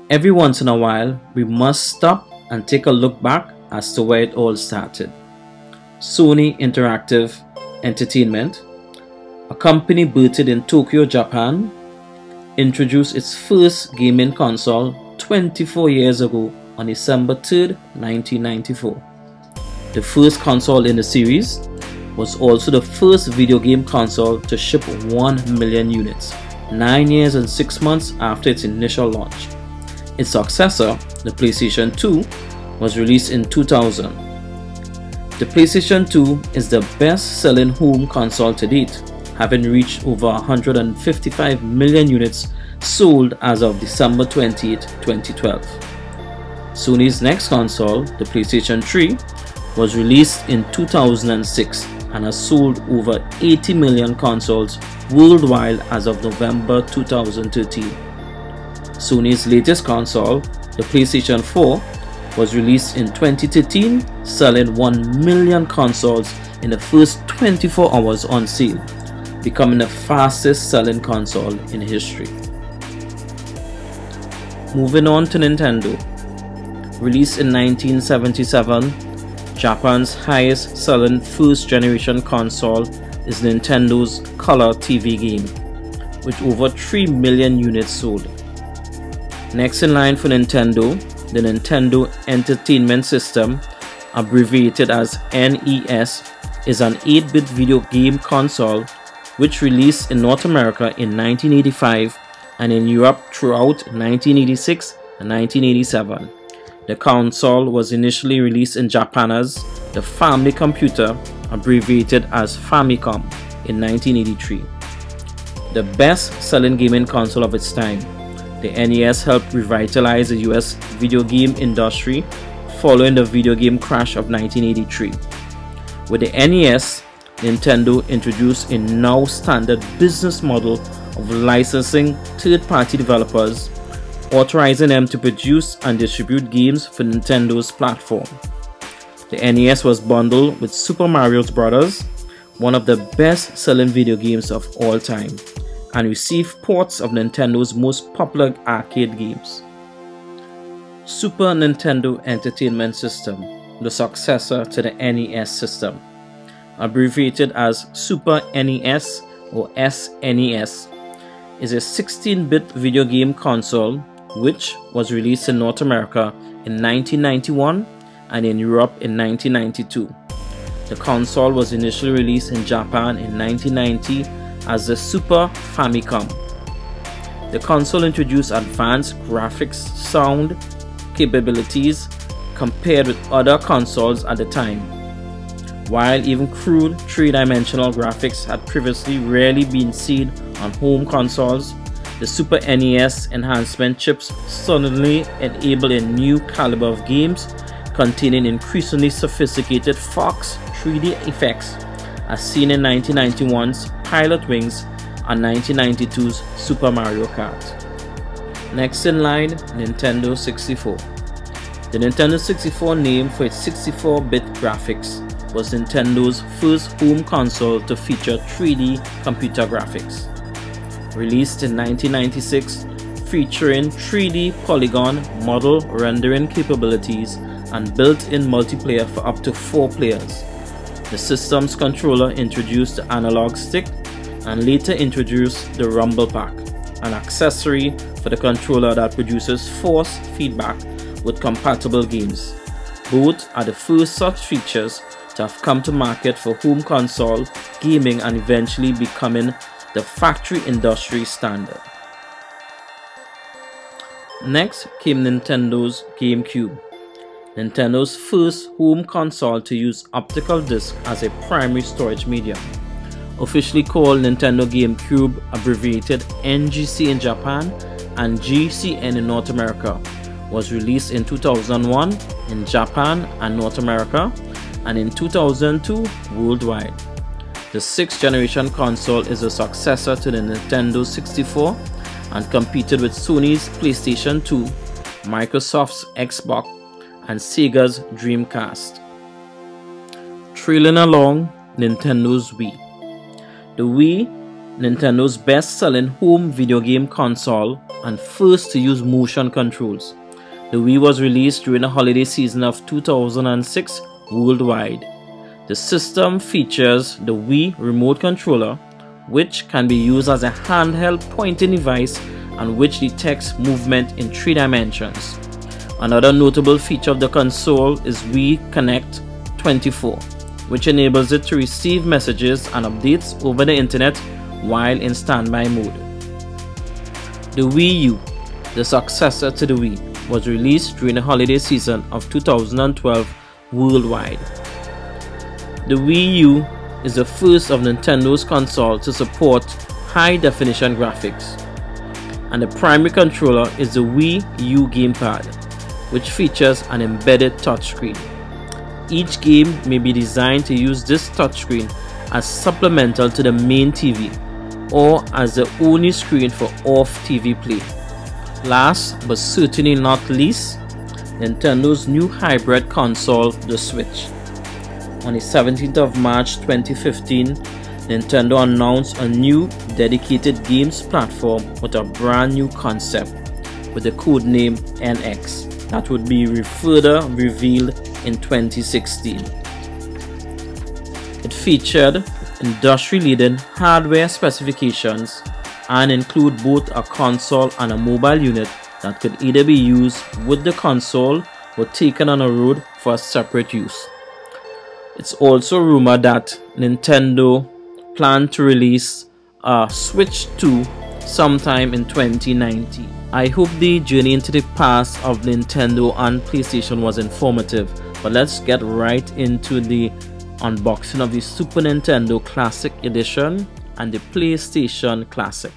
Every once in a while, we must stop and take a look back as to where it all started. Sony Interactive Entertainment, a company birthed in Tokyo, Japan, introduced its first gaming console 24 years ago on December 3rd, 1994. The first console in the series was also the first video game console to ship 1 million units, 9 years and 6 months after its initial launch. Its successor, the PlayStation 2, was released in 2000. The PlayStation 2 is the best-selling home console to date, having reached over 155 million units sold as of December 28, 2012. Sony's next console, the PlayStation 3, was released in 2006 and has sold over 80 million consoles worldwide as of November 2013. Sony's latest console, the PlayStation 4, was released in 2013, selling 1 million consoles in the first 24 hours on sale, becoming the fastest selling console in history. Moving on to Nintendo. Released in 1977, Japan's highest selling first generation console is Nintendo's Color TV game, with over 3 million units sold. Next in line for Nintendo, the Nintendo Entertainment System, abbreviated as NES, is an 8-bit video game console which released in North America in 1985 and in Europe throughout 1986 and 1987. The console was initially released in Japan as the Family Computer, abbreviated as Famicom, in 1983. The best-selling gaming console of its time, the NES helped revitalize the US video game industry following the video game crash of 1983. With the NES, Nintendo introduced a now standard business model of licensing third-party developers, authorizing them to produce and distribute games for Nintendo's platform. The NES was bundled with Super Mario Bros., one of the best-selling video games of all time, and received ports of Nintendo's most popular arcade games. Super Nintendo Entertainment System, the successor to the NES system, abbreviated as Super NES or SNES, is a 16-bit video game console which was released in North America in 1991 and in Europe in 1992. The console was initially released in Japan in 1990 as the Super Famicom. The console introduced advanced graphics sound capabilities compared with other consoles at the time. While even crude three-dimensional graphics had previously rarely been seen on home consoles, the Super NES enhancement chips suddenly enabled a new caliber of games containing increasingly sophisticated Fox 3D effects, as seen in 1991's Pilot Wings and 1992's Super Mario Kart. Next in line, Nintendo 64. The Nintendo 64, named for its 64-bit graphics, was Nintendo's first home console to feature 3D computer graphics. Released in 1996, featuring 3D polygon model rendering capabilities and built-in multiplayer for up to 4 players. The system's controller introduced the analog stick and later introduced the Rumble Pack, an accessory for the controller that produces force feedback with compatible games. Both are the first such features to have come to market for home console gaming and eventually becoming the factory industry standard. Next came Nintendo's GameCube, Nintendo's first home console to use optical disc as a primary storage medium. Officially called Nintendo GameCube, abbreviated NGC in Japan and GCN in North America, was released in 2001 in Japan and North America and in 2002 worldwide. The 6th generation console is a successor to the Nintendo 64 and competed with Sony's PlayStation 2, Microsoft's Xbox, and Sega's Dreamcast. Trailing along, Nintendo's Wii. The Wii Nintendo's best-selling home video game console and first to use motion controls. The Wii was released during the holiday season of 2006 worldwide. The system features the Wii remote controller, which can be used as a handheld pointing device and which detects movement in 3 dimensions. Another notable feature of the console is Wii Connect 24, which enables it to receive messages and updates over the internet while in standby mode. The Wii U, the successor to the Wii, was released during the holiday season of 2012 worldwide. The Wii U is the first of Nintendo's console to support high-definition graphics, and the primary controller is the Wii U gamepad, which features an embedded touchscreen. Each game may be designed to use this touchscreen as supplemental to the main TV or as the only screen for off-TV play. Last but certainly not least, Nintendo's new hybrid console, the Switch. On the 17th of March 2015, Nintendo announced a new dedicated games platform with a brand new concept with the codename NX that would be further revealed in 2016. It featured industry-leading hardware specifications and include both a console and a mobile unit that could either be used with the console or taken on a road for a separate use. It's also rumored that Nintendo planned to release a Switch 2 sometime in 2019. I hope the journey into the past of Nintendo and PlayStation was informative, but let's get right into the unboxing of the Super Nintendo Classic Edition and the PlayStation Classic.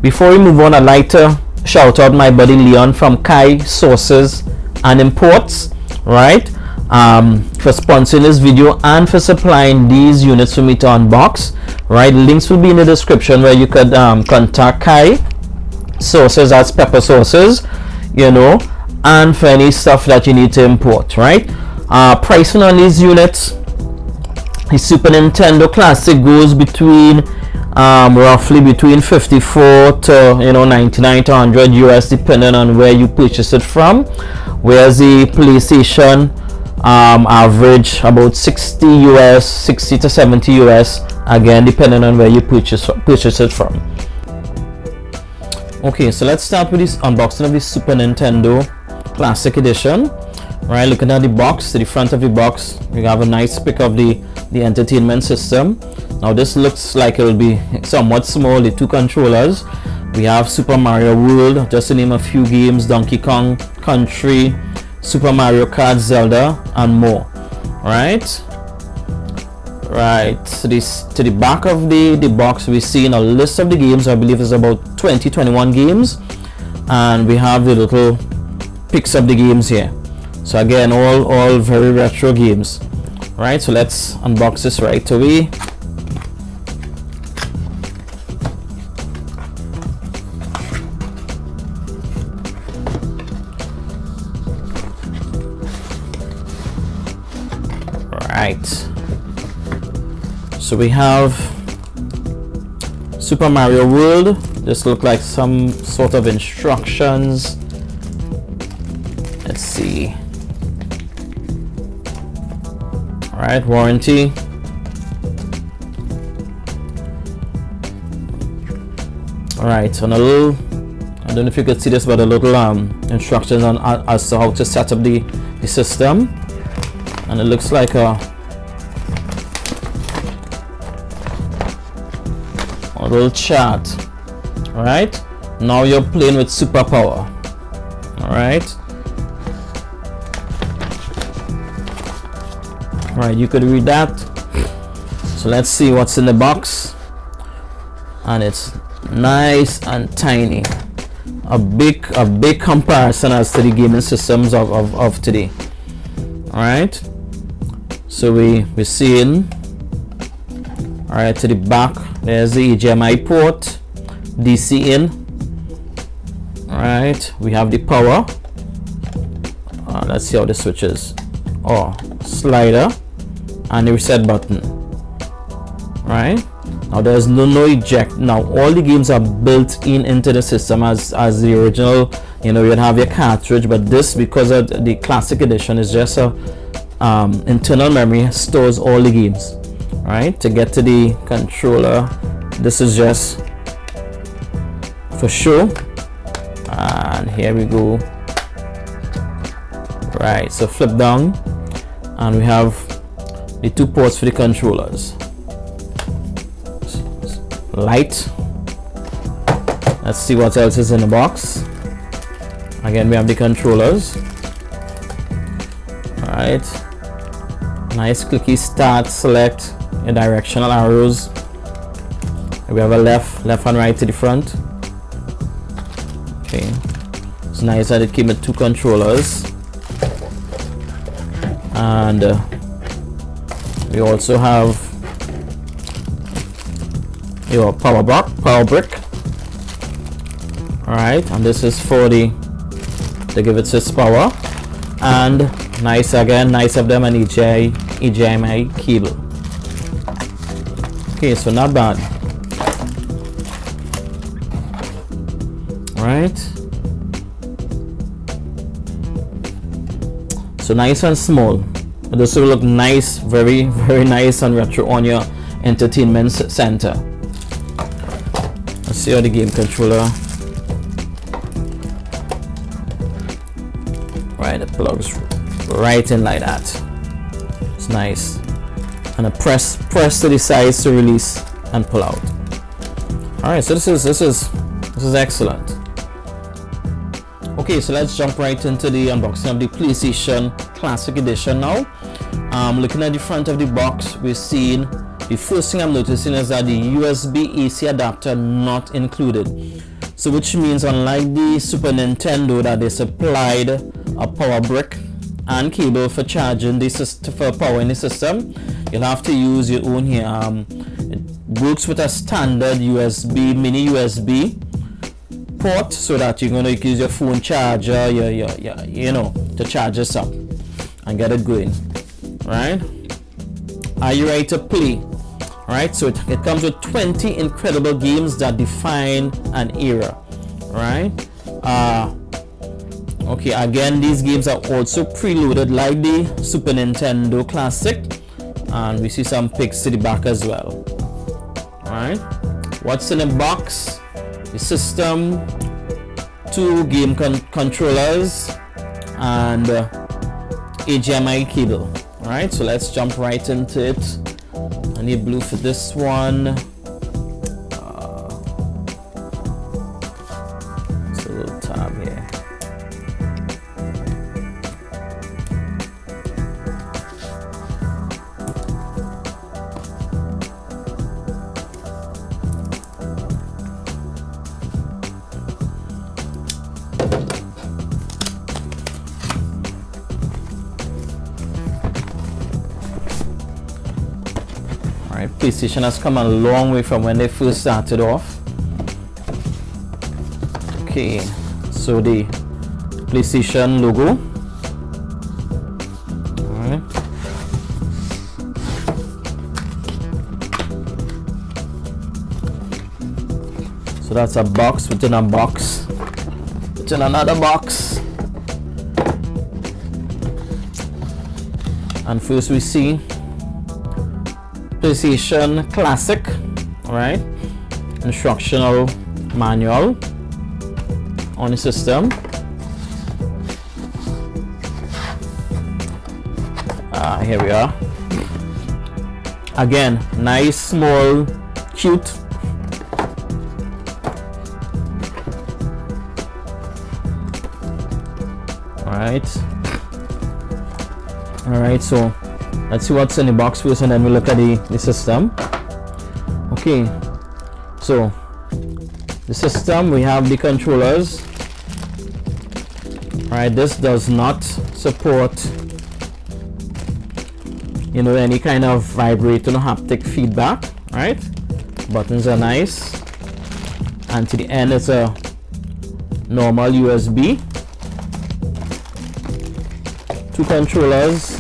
Before we move on, I'd like to shout out my buddy Leon from Kai Sources and Imports, right, for sponsoring this video and for supplying these units for me to unbox, right. Links will be in the description where you could contact Kai Sources as Pepper Sources, you know, and for any stuff that you need to import, right. Pricing on these units, the Super Nintendo Classic goes between roughly between 54 to 99 to 100 US depending on where you purchase it from, whereas the PlayStation average about 60 US, 60 to 70 US, again depending on where you purchase it from. Okay, so let's start with this unboxing of the Super Nintendo Classic Edition. Right, looking at the box, to the front of the box, we have a nice pic of the entertainment system. Now this looks like it will be somewhat small, the 2 controllers. We have Super Mario World, just to name a few games, Donkey Kong Country, Super Mario Kart, Zelda, and more. Right, to the back of the box, we're seeing a list of the games. I believe it's about 20-21 games, and we have the little pics of the games here. So again, all very retro games. Right, so let's unbox this right away. Right, so we have Super Mario World. This looks like some sort of instructions. Let's see. All right, warranty. All right, so a little, I don't know if you could see this, but a little instructions on as to how to set up the system, and it looks like a little chart. All right, now you're playing with superpower. All right. Right, you could read that. So let's see what's in the box, and it's nice and tiny. A big comparison as to the gaming systems of today. All right, so we're seeing, all right, to the back there's the HDMI port, DC in. All right, we have the power. let's see how the switch is. Oh, slider and the reset button. Right now, there's no eject. Now all the games are built into the system as the original. You know, you'd have your cartridge, but this, because of the classic edition, is just a internal memory, stores all the games. Right, to get to the controller, this is just for show. And here we go. Right, so flip down and we have the 2 ports for the controllers. Light. Let's see what else is in the box. Again, we have the controllers. Alright, nice clicky start, select your directional arrows. We have a left and right to the front. Okay, it's nice that it came with 2 controllers. And we also have your power brick. All right, and this is for to give it its power. And nice of them, an HDMI cable. Okay, so not bad. All right, so nice and small. This will look nice, very nice and retro on your entertainment center. Let's see how the game controller. Right, it plugs right in like that. It's nice. And a press to the sides to release and pull out. All right, so this is excellent. Okay, so let's jump right into the unboxing of the PlayStation Classic Edition now. Looking at the front of the box, we're seeing the first thing I'm noticing is that the USB AC adapter not included. So which means, unlike the Super Nintendo that they supplied a power brick and cable for charging the system, for powering the system, you'll have to use your own here. It works with a standard USB, mini USB port, so that you're going to use your phone charger, you know, to charge this up and get it going. Right? Are you ready to play? Right, so it comes with 20 incredible games that define an era. Right? Okay, again, these games are also preloaded like the Super Nintendo Classic, and we see some pics to the back as well. Alright, what's in the box? The system, 2 game controllers, and HDMI cable. Alright, so let's jump right into it. I need blue for this one. It's a little tab here. PlayStation has come a long way from when they first started off. Okay, so the PlayStation logo. Alright. So that's a box within a box within another box. And first we see PlayStation Classic, right? Instructional manual on the system. Here we are. Again, nice, small, cute. All right, so let's see what's in the box first, and then we'll look at the system. Okay, so the system, we have the controllers. Right, this does not support, you know, any kind of vibrating or haptic feedback. Right, buttons are nice, and to the end it's a normal USB. 2 controllers,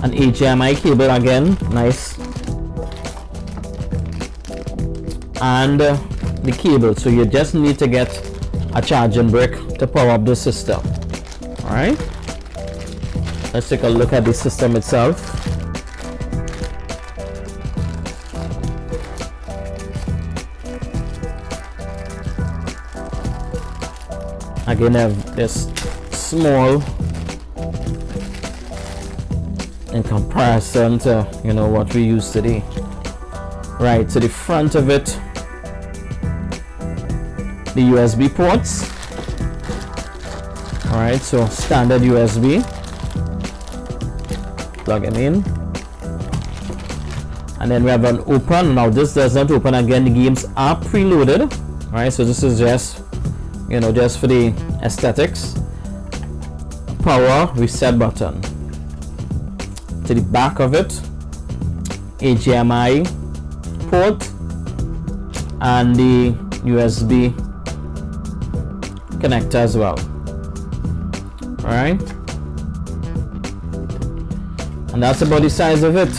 an HDMI cable again, nice, and the cable. So you just need to get a charging brick to power up the system. All right, let's take a look at the system itself. Again, I have this small in comparison to what we use today. Right, to the front of it, the USB ports. All right, so standard USB, plug them in, and then we have an open. Now this does not open. Again, the games are preloaded. All right, so this is just just for the aesthetics. Power reset button. To the back of it, HDMI port and the USB connector as well. All right, and that's about the size of it.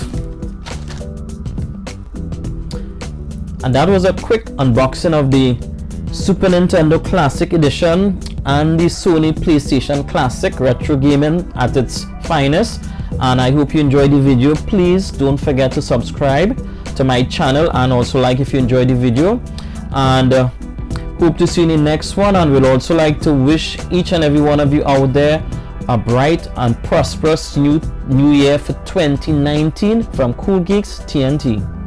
And that was a quick unboxing of the Super Nintendo Classic Edition and the Sony PlayStation Classic Retro Gaming at its finest. And I hope you enjoyed the video. Please don't forget to subscribe to my channel and also like if you enjoyed the video, and hope to see you in the next one. And we'll also like to wish each and every one of you out there a bright and prosperous new year for 2019 from Cool Geeks TNT.